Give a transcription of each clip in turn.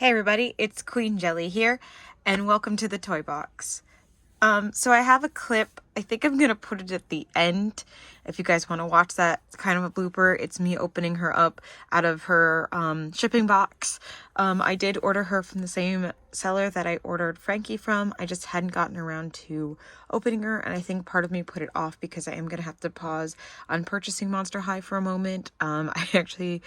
Hey everybody, it's Queen Jelly here, and welcome to the Toy Box. So I have a clip. I think I'm gonna put it at the end if you guys want to watch that. It's kind of a blooper. It's me opening her up out of her shipping box. I did order her from the same seller that I ordered Frankie from. I just hadn't gotten around to opening her, and I think part of me put it off because I am gonna have to pause on purchasing Monster High for a moment. I actually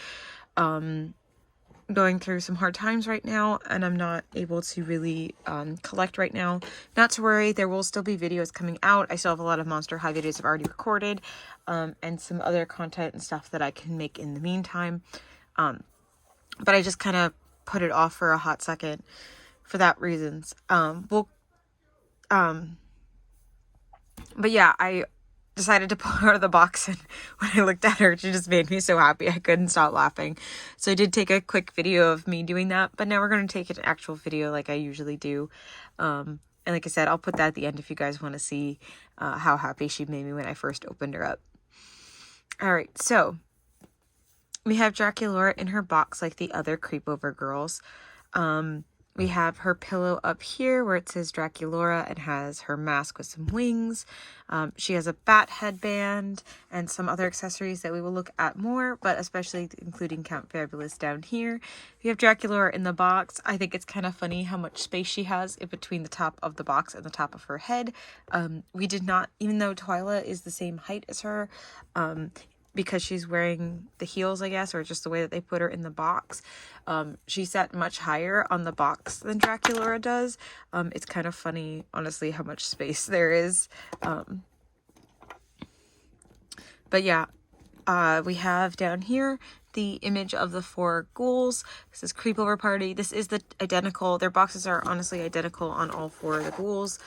going through some hard times right now, and I'm not able to really collect right now. Not to worry, there will still be videos coming out. I still have a lot of Monster High videos I've already recorded, and some other content and stuff that I can make in the meantime. But I just kind of put it off for a hot second for that reasons. But yeah, I decided to pull her out of the box, and when I looked at her, she just made me so happy I couldn't stop laughing. So I did take a quick video of me doing that, but now we're going to take an actual video like I usually do. And like I said, I'll put that at the end if you guys want to see how happy she made me when I first opened her up. Alright, so we have Draculaura in her box like the other Creepover girls. We have her pillow up here where it says Draculaura and has her mask with some wings. She has a bat headband and some other accessories that we will look at more, but especially including Count Fabulous down here. We have Draculaura in the box. I think it's kind of funny how much space she has in between the top of the box and the top of her head. We did not, even though Twyla is the same height as her, because she's wearing the heels, I guess, or just the way that they put her in the box. She sat much higher on the box than Draculaura does. It's kind of funny, honestly, how much space there is. But yeah, we have down here the image of the 4 ghouls. This is Creepover Party. This is the identical, their boxes are honestly identical on all 4 of the ghouls,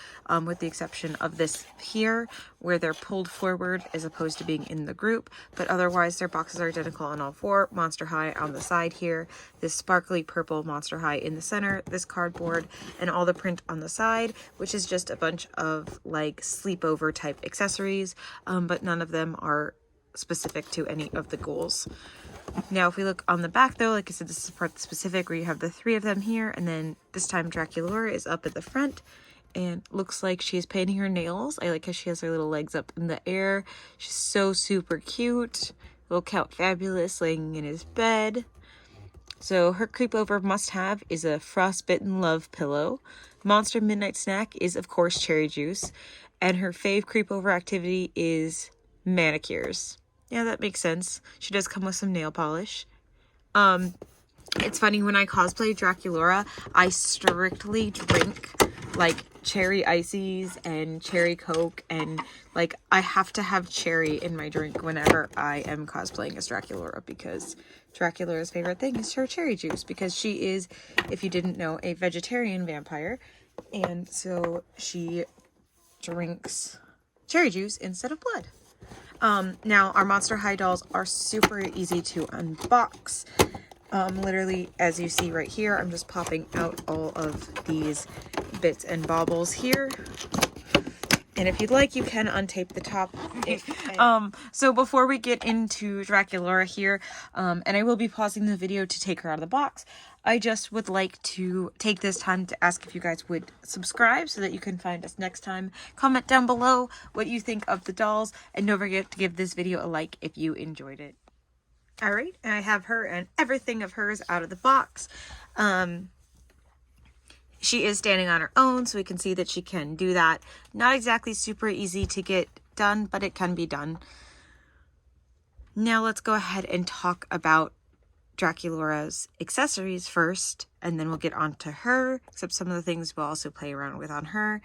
with the exception of this here, where they're pulled forward as opposed to being in the group, but otherwise their boxes are identical on all 4. Monster High on the side here, this sparkly purple Monster High in the center, this cardboard, and all the print on the side, which is just a bunch of like sleepover type accessories, but none of them are specific to any of the ghouls. Now, if we look on the back, though, like I said, this is part specific where you have the 3 of them here, and then this time Draculaura is up at the front, and looks like she's painting her nails. I like how she has her little legs up in the air. She's so super cute. Little Count Fabulous laying in his bed. So her Creepover must-have is a Frostbitten Love pillow. Monster Midnight Snack is, of course, cherry juice. And her fave Creepover activity is manicures. Yeah, that makes sense. She does come with some nail polish. It's funny, when I cosplay Draculaura, I strictly drink, like, cherry ices and cherry Coke, and, like, I have to have cherry in my drink whenever I am cosplaying as Draculaura, because Draculaura's favorite thing is her cherry juice, because she is, if you didn't know, a vegetarian vampire, and so she drinks cherry juice instead of blood. Now, our Monster High dolls are super easy to unbox. Literally, as you see right here, I'm just popping out all of these bits and baubles here. And if you'd like, you can untape the top. So before we get into Draculaura here, and I will be pausing the video to take her out of the box, I just would like to take this time to ask if you guys would subscribe so that you can find us next time. Comment down below what you think of the dolls, and don't forget to give this video a like if you enjoyed it. Alright, and I have her and everything of hers out of the box. She is standing on her own, so we can see that she can do that. Not exactly super easy to get done, but it can be done. Now let's go ahead and talk about Draculaura's accessories first, and then we'll get on to her, except some of the things we'll also play around with on her.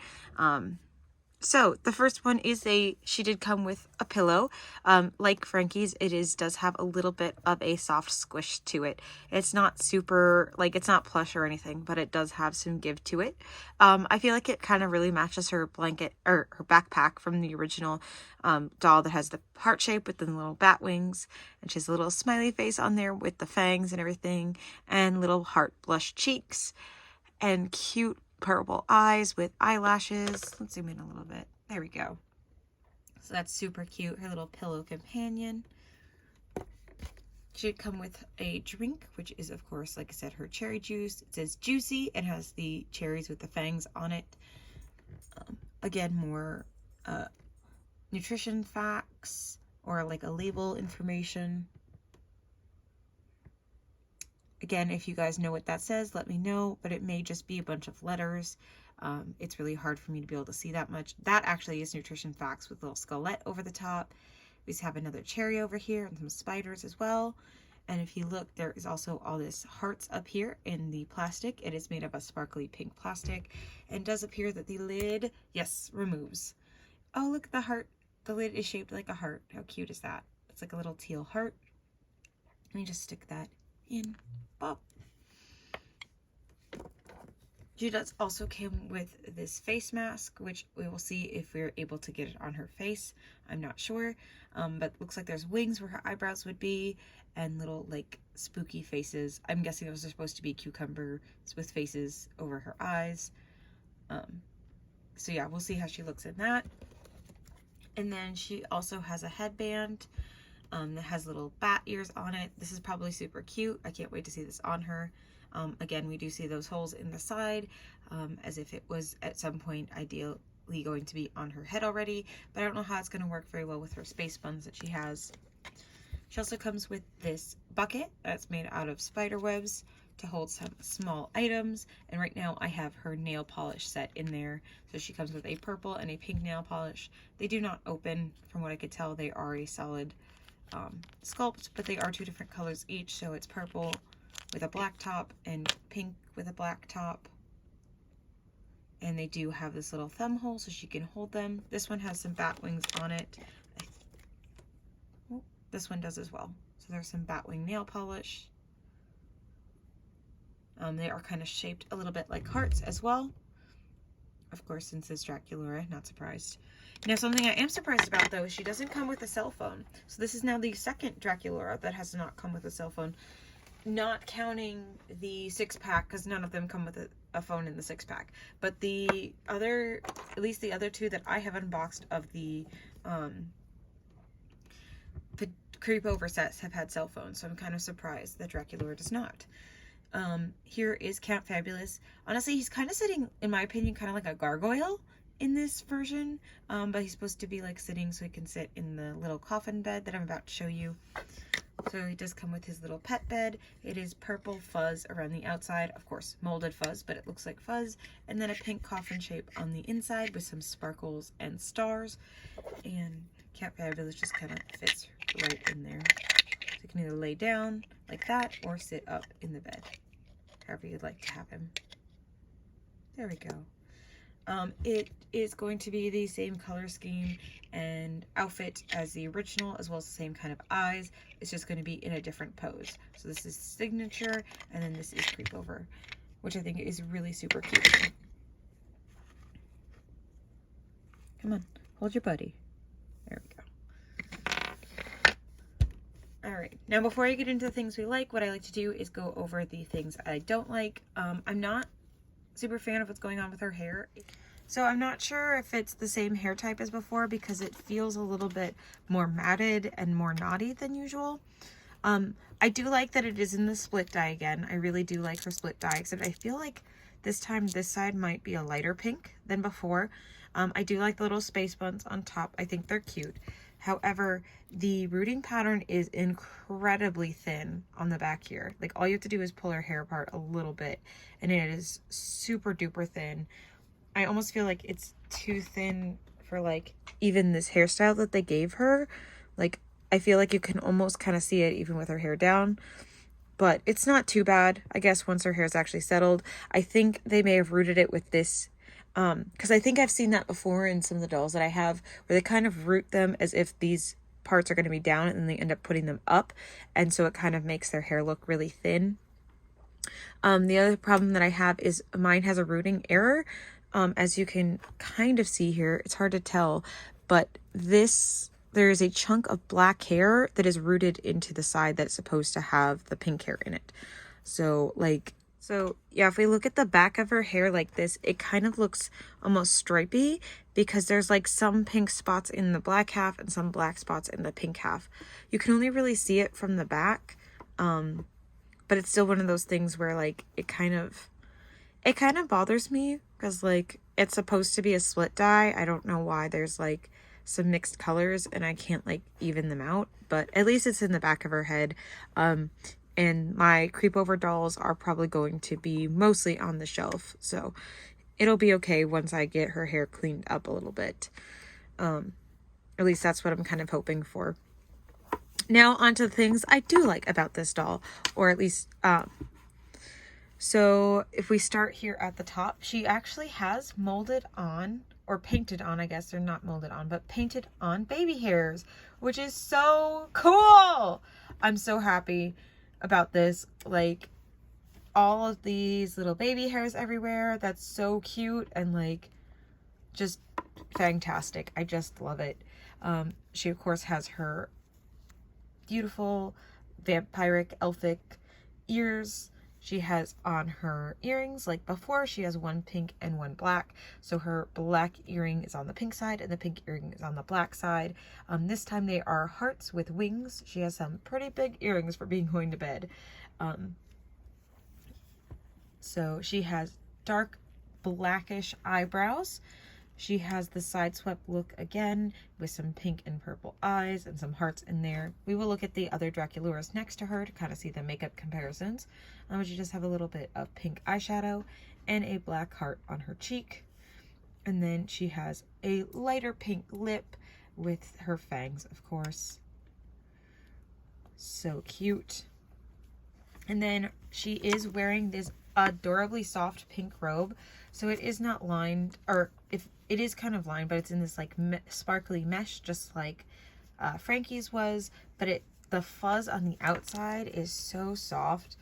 So the first one is she did come with a pillow. Like Frankie's, does have a little bit of a soft squish to it. It's not super, like, it's not plush or anything, but it does have some give to it. I feel like it kind of really matches her blanket, or her backpack from the original doll that has the heart shape with the little bat wings, and she has a little smiley face on there with the fangs and everything, and little heart blush cheeks, and cute purple eyes with eyelashes. Let's zoom in a little bit. There we go. So that's super cute. Her little pillow companion. Should come with a drink, which is of course, like I said, her cherry juice. It says juicy and has the cherries with the fangs on it. Again, more nutrition facts or like a label information. Again, if you guys know what that says, let me know, but it may just be a bunch of letters. It's really hard for me to be able to see that much. That actually is nutrition facts with a little skelet over the top. We have another cherry over here and some spiders as well. And if you look, there is also all this hearts up here in the plastic. It is made of a sparkly pink plastic, and does appear that the lid, yes, removes. Oh, look at the heart. The lid is shaped like a heart. How cute is that? It's like a little teal heart. Let me just stick that in. Pop. She does also come with this face mask, which we will see if we're able to get it on her face. I'm not sure, but looks like there's wings where her eyebrows would be, and little like spooky faces. I'm guessing those are supposed to be cucumbers with faces over her eyes. So yeah, we'll see how she looks in that. And then she also has a headband that has little bat ears on it. This is probably super cute. I can't wait to see this on her. Again, we do see those holes in the side, as if it was at some point ideally going to be on her head already, but I don't know how it's going to work very well with her space buns that she has. She also comes with this bucket that's made out of spider webs to hold some small items, and right now I have her nail polish set in there. So she comes with a purple and a pink nail polish. They do not open, from what I could tell. They are a solid sculpt, but they are 2 different colors each, so it's purple with a black top and pink with a black top. And they do have this little thumb hole so she can hold them. This one has some bat wings on it. This one does as well. So there's some batwing nail polish. They are kind of shaped a little bit like hearts as well. Of course, since it's Draculaura, not surprised. Now, something I am surprised about, though, is she doesn't come with a cell phone. So this is now the second Draculaura that has not come with a cell phone. Not counting the 6-pack, because none of them come with a phone in the 6-pack. But the other, at least the other 2 that I have unboxed of the Creepover sets have had cell phones. So I'm kind of surprised that Draculaura does not. Here is Count Fabulous. Honestly, he's kind of sitting, in my opinion, kind of like a gargoyle in this version. But he's supposed to be like sitting so he can sit in the little coffin bed that I'm about to show you. So he does come with his little pet bed. It is purple fuzz around the outside. Of course, molded fuzz, but it looks like fuzz. And then a pink coffin shape on the inside with some sparkles and stars. And Count Fabulous just kind of fits right in there. So you can either lay down like that or sit up in the bed, however you'd like to have him. There we go. It is going to be the same color scheme and outfit as the original, as well as the same kind of eyes. It's just going to be in a different pose. So this is Signature, and then this is Creepover, which I think is really super cute. Come on, hold your buddy. There we go. Alright, now before I get into the things we like, what I like to do is go over the things I don't like. I'm not super fan of what's going on with her hair. So I'm not sure if it's the same hair type as before, because it feels a little bit more matted and more knotty than usual. I do like that it is in the split dye again. I really do like her split dye, except I feel like this time this side might be a lighter pink than before. I do like the little space buns on top. I think they're cute. However, the rooting pattern is incredibly thin on the back here. Like, all you have to do is pull her hair apart a little bit, and it is super duper thin. I almost feel like it's too thin for, like, even this hairstyle that they gave her. Like, I feel like you can almost kind of see it even with her hair down. But it's not too bad, I guess, once her hair is actually settled. I think they may have rooted it with this, because I think I've seen that before in some of the dolls that I have, where they kind of root them as if these parts are going to be down, and then they end up putting them up, and so it kind of makes their hair look really thin. The other problem that I have is mine has a rooting error. As you can kind of see here, it's hard to tell, but there is a chunk of black hair that is rooted into the side that's supposed to have the pink hair in it. So yeah, if we look at the back of her hair like this, it kind of looks almost stripy, because there's like some pink spots in the black half and some black spots in the pink half. You can only really see it from the back. But it's still one of those things where like it kind of bothers me because like it's supposed to be a split dye. I don't know why there's like some mixed colors and I can't like even them out, but at least it's in the back of her head. And my Creepover dolls are probably going to be mostly on the shelf, so it'll be okay once I get her hair cleaned up a little bit. At least that's what I'm kind of hoping for. Now onto the things I do like about this doll, or at least so if we start here at the top, she actually has molded on, or painted on, I guess they're not molded on, but painted on baby hairs, which is so cool. I'm so happy about this. Like all of these little baby hairs everywhere. That's so cute and like just fantastic. I just love it. She of course has her beautiful vampiric elfic ears. She has on her earrings like before. She has one pink and one black. So her black earring is on the pink side and the pink earring is on the black side. This time they are hearts with wings. She has some pretty big earrings for being going to bed. So she has dark blackish eyebrows. She has the side swept look again with some pink and purple eyes and some hearts in there. We will look at the other Draculauras next to her to kind of see the makeup comparisons. She just have a little bit of pink eyeshadow and a black heart on her cheek. And then she has a lighter pink lip with her fangs, of course. So cute. And then she is wearing this adorably soft pink robe. So it is not lined, or if it is kind of lined, but it's in this like sparkly mesh, just like Frankie's was. But the fuzz on the outside is so soft.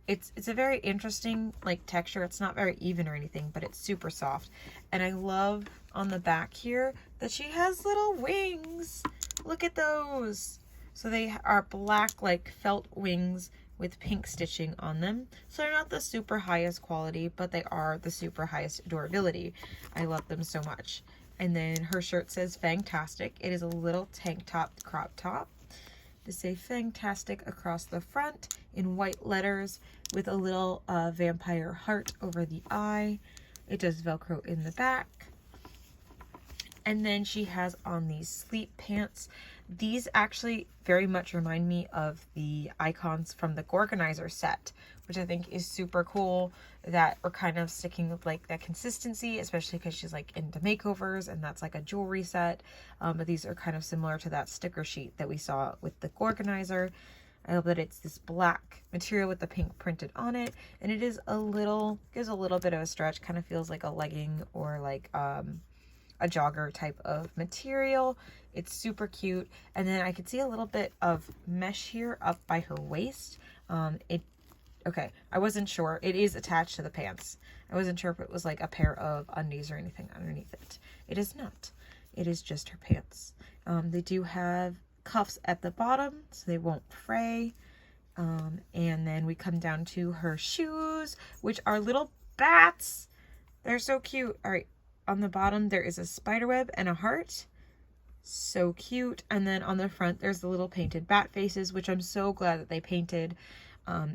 It's a very interesting like texture. It's not very even or anything, but it's super soft. And I love on the back here that she has little wings. Look at those. So they are black like felt wings with pink stitching on them. So they're not the super highest quality, but they are the super highest durability. I love them so much. And then her shirt says Fantastic. It is a little tank top crop top. To say Fantastic across the front in white letters with a little vampire heart over the eye. It does Velcro in the back. And then she has on these sleep pants. These actually very much remind me of the icons from the Gorganizer set, which I think is super cool, that we're kind of sticking with like that consistency, especially because she's like into makeovers and that's like a jewelry set. But these are kind of similar to that sticker sheet that we saw with the Gorganizer. I love that it's this black material with the pink printed on it, and it is gives a little bit of a stretch, kind of feels like a legging or like a jogger type of material. It's super cute. And then I could see a little bit of mesh here up by her waist. Okay, I wasn't sure. It is attached to the pants. I wasn't sure if it was like a pair of undies or anything underneath it. It is not. It is just her pants. They do have cuffs at the bottom so they won't fray. And then we come down to her shoes, which are little bats. They're so cute. All right. On the bottom, there is a spider web and a heart. So cute. And then on the front, there's the little painted bat faces, which I'm so glad that they painted.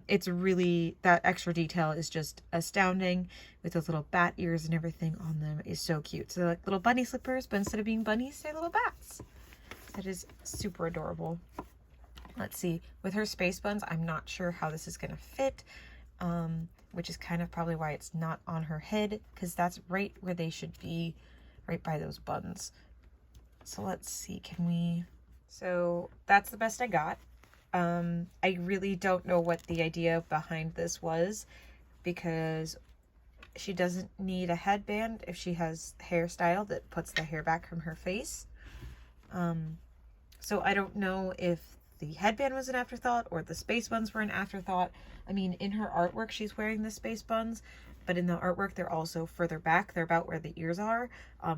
It's really, that extra detail is just astounding with those little bat ears and everything on them is so cute. So they're like little bunny slippers, but instead of being bunnies, they're little bats. That is super adorable. Let's see. With her space buns, I'm not sure how this is going to fit. Which is kind of probably why it's not on her head, because that's right where they should be, right by those buns. So let's see, so that's the best I got. I really don't know what the idea behind this was, because she doesn't need a headband if she has hairstyle that puts the hair back from her face. So I don't know if the headband was an afterthought or the space buns were an afterthought. I mean, in her artwork, she's wearing the space buns, but in the artwork, they're also further back. They're about where the ears are.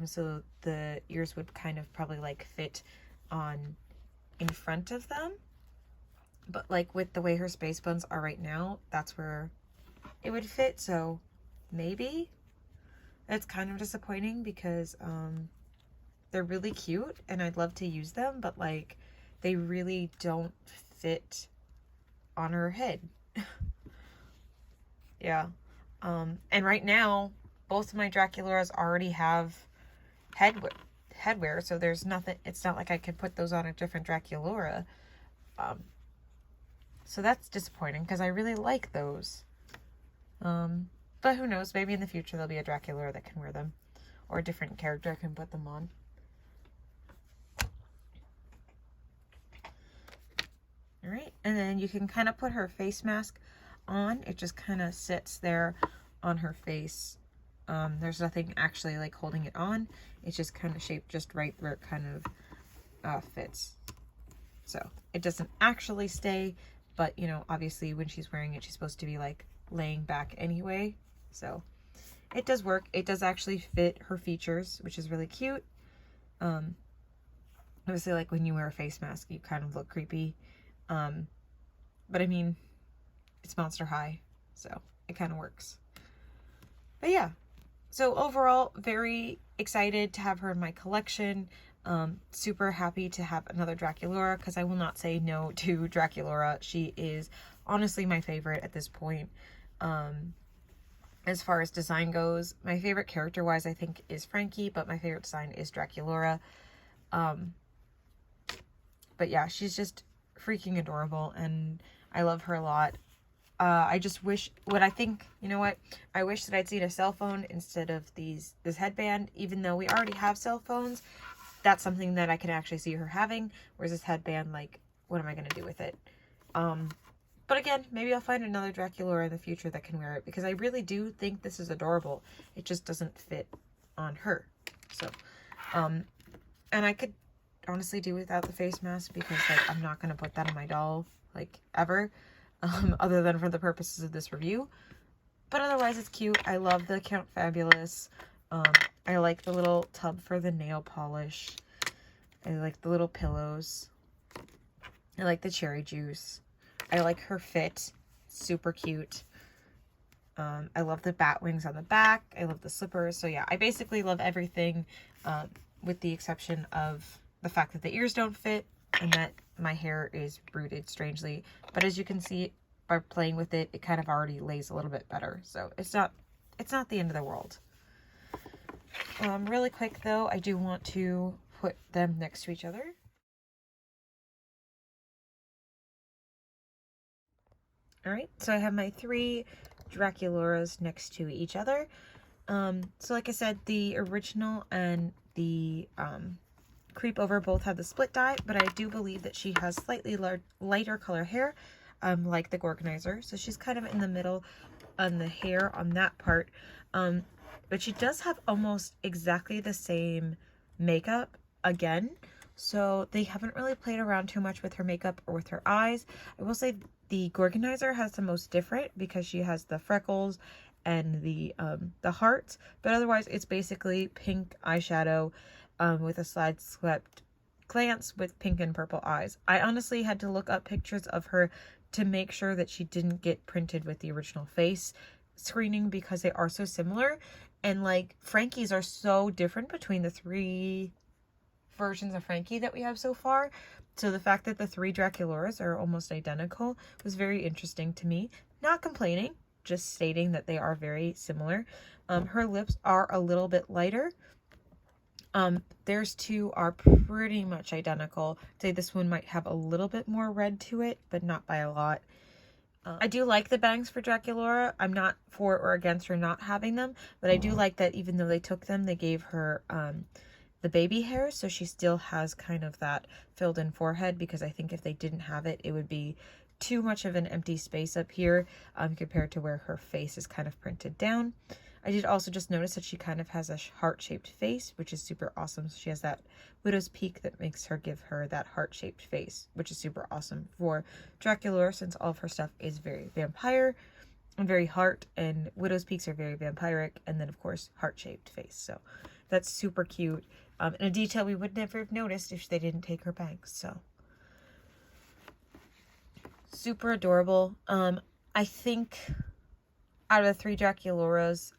So the ears would kind of probably like fit on in front of them. But like with the way her space buns are right now, that's where it would fit. So maybe it's kind of disappointing because they're really cute and I'd love to use them, but like they really don't fit on her head. Yeah. And right now, both of my Draculauras already have headwear, so there's nothing, it's not like I could put those on a different Draculaura. So that's disappointing, because I really like those. But who knows, maybe in the future there'll be a Draculaura that can wear them, or a different character can put them on. Alright, and then you can kind of put her face mask on. It just kind of sits there on her face. There's nothing actually like holding it on. It's just kind of shaped just right where it kind of fits. So it doesn't actually stay, but you know, obviously when she's wearing it, she's supposed to be like laying back anyway. So it does work. It does actually fit her features, which is really cute. Obviously, like when you wear a face mask, you kind of look creepy. But I mean, it's Monster High, so it kind of works. But yeah, so overall, very excited to have her in my collection. Super happy to have another Draculaura, because I will not say no to Draculaura. She is honestly my favorite at this point. As far as design goes, my favorite character-wise, I think, is Frankie, but my favorite design is Draculaura. But yeah, she's just freaking adorable, and I love her a lot. I just wish, you know what? I wish that I'd seen a cell phone instead of this headband, even though we already have cell phones. That's something that I can actually see her having, whereas this headband, like, what am I going to do with it? But again, maybe I'll find another Draculaura in the future that can wear it, because I really do think this is adorable. It just doesn't fit on her. So, and I could honestly do without the face mask, because, like, I'm not going to put that on my doll, like, ever. Other than for the purposes of this review. But otherwise, it's cute. I love the Count Fabulous. I like the little tub for the nail polish. I like the little pillows. I like the cherry juice. I like her fit. Super cute. I love the bat wings on the back. I love the slippers. So yeah, I basically love everything, with the exception of the fact that the ears don't fit and that my hair is rooted strangely. But as you can see by playing with it, it kind of already lays a little bit better. So it's not the end of the world. Really quick though, I do want to put them next to each other. Alright, so I have my 3 Draculauras next to each other. So like I said, the original and the Creepover both have the split dye, but I do believe that she has slightly lighter color hair, like the Gorganizer. So she's kind of in the middle on the hair on that part. But she does have almost exactly the same makeup again. So they haven't really played around too much with her makeup or with her eyes. I will say the Gorganizer has the most different, because she has the freckles and the hearts. But otherwise, it's basically pink eyeshadow, with a side swept glance with pink and purple eyes. I honestly had to look up pictures of her to make sure that she didn't get printed with the original face screening, because they are so similar. And like, Frankie's are so different between the 3 versions of Frankie that we have so far. So the fact that the 3 Draculauras are almost identical was very interesting to me. Not complaining, just stating that they are very similar. Her lips are a little bit lighter. Theirs 2 are pretty much identical. I'd say this one might have a little bit more red to it, but not by a lot. I do like the bangs for Draculaura. I'm not for or against her not having them, but I do like that even though they took them, they gave her the baby hair, so she still has kind of that filled in forehead, because I think if they didn't have it, it would be too much of an empty space up here, compared to where her face is kind of printed down. I did also just notice that she kind of has a heart-shaped face, which is super awesome. So she has that widow's peak that makes her give her that heart-shaped face, which is super awesome for Draculaura, since all of her stuff is very vampire and very heart, and widow's peaks are very vampiric, and then of course heart-shaped face. So that's super cute, and a detail we would never have noticed if they didn't take her bangs. So super adorable. I think out of the 3 Draculauras,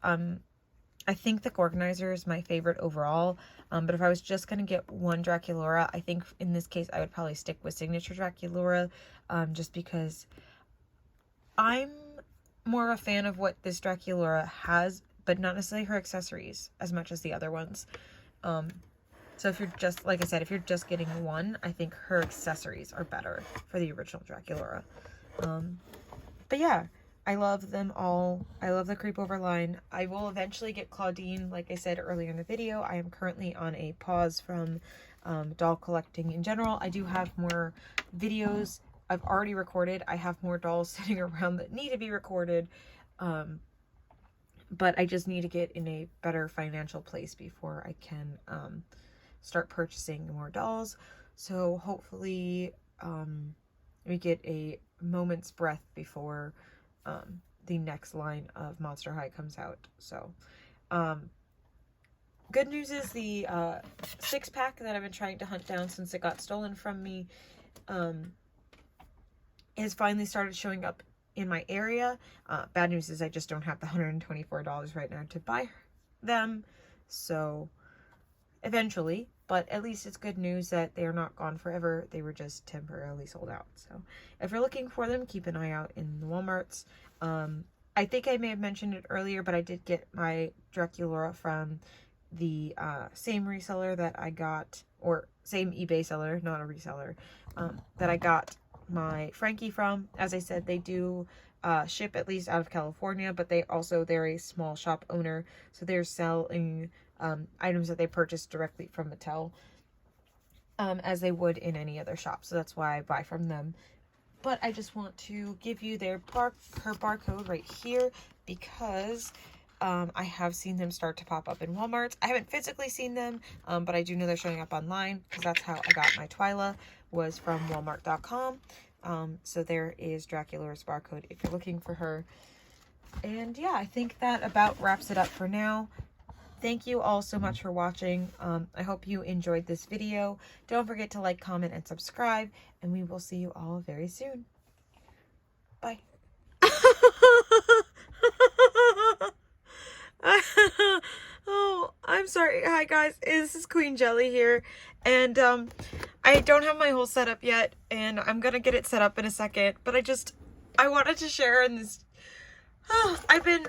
I think the Gorganizer is my favorite overall. But if I was just going to get one Draculaura, I think in this case I would probably stick with Signature Draculaura, just because I'm more a fan of what this Draculaura has, but not necessarily her accessories as much as the other ones. So if you're just, like I said, if you're just getting one, I think her accessories are better for the original Draculaura. But yeah, I love them all. I love the Creepover line. I will eventually get Claudine, like I said earlier in the video. I am currently on a pause from doll collecting in general. I do have more videos I've already recorded. I have more dolls sitting around that need to be recorded. But I just need to get in a better financial place before I can start purchasing more dolls. So hopefully we get a moment's breath before the next line of Monster High comes out. So good news is the 6-pack that I've been trying to hunt down since it got stolen from me has finally started showing up in my area. Bad news is I just don't have the $124 right now to buy them. So eventually, but at least it's good news that they are not gone forever. They were just temporarily sold out. So if you're looking for them, keep an eye out in the Walmarts. I think I may have mentioned it earlier, but I did get my Draculaura from the same reseller that I got, or same eBay seller, not a reseller, that I got my Frankie from. As I said, they do ship at least out of California, but they're a small shop owner, so they're selling items that they purchase directly from Mattel, as they would in any other shop. So that's why I buy from them. But I just want to give you her barcode right here, because I have seen them start to pop up in Walmart. I haven't physically seen them, but I do know they're showing up online, because that's how I got my Twyla, was from Walmart.com. So there is Draculaura's barcode if you're looking for her. And yeah, I think that about wraps it up for now. Thank you all so much for watching. I hope you enjoyed this video. Don't forget to like, comment, and subscribe, and we will see you all very soon. Bye. Oh, I'm sorry. Hi guys, this is Queen Jelly here, and I don't have my whole setup yet, and I'm gonna get it set up in a second, but I wanted to share in this. I've been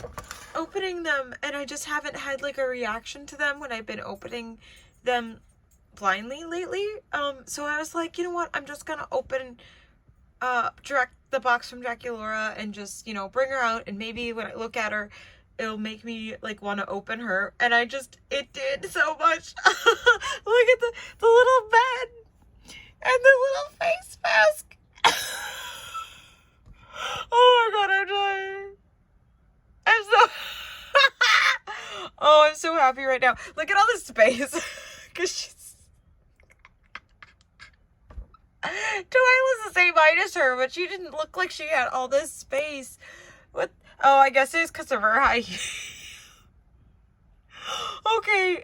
opening them, and I just haven't had like a reaction to them when I've been opening them blindly lately. So I was like, you know what, I'm just gonna open the box from Draculaura and just, you know, bring her out, and maybe when I look at her, it'll make me like want to open her. And it did so much. Look at the little bed and the little face mask. Oh my god, I'm dying. I'm so oh, I'm so happy right now. Look at all this space. Because she's Twyla's the same height as her, but she didn't look like she had all this space. What? Oh, I guess it's because of her height. Okay.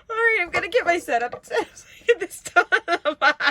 Alright, I'm gonna get my setup. This done. Bye.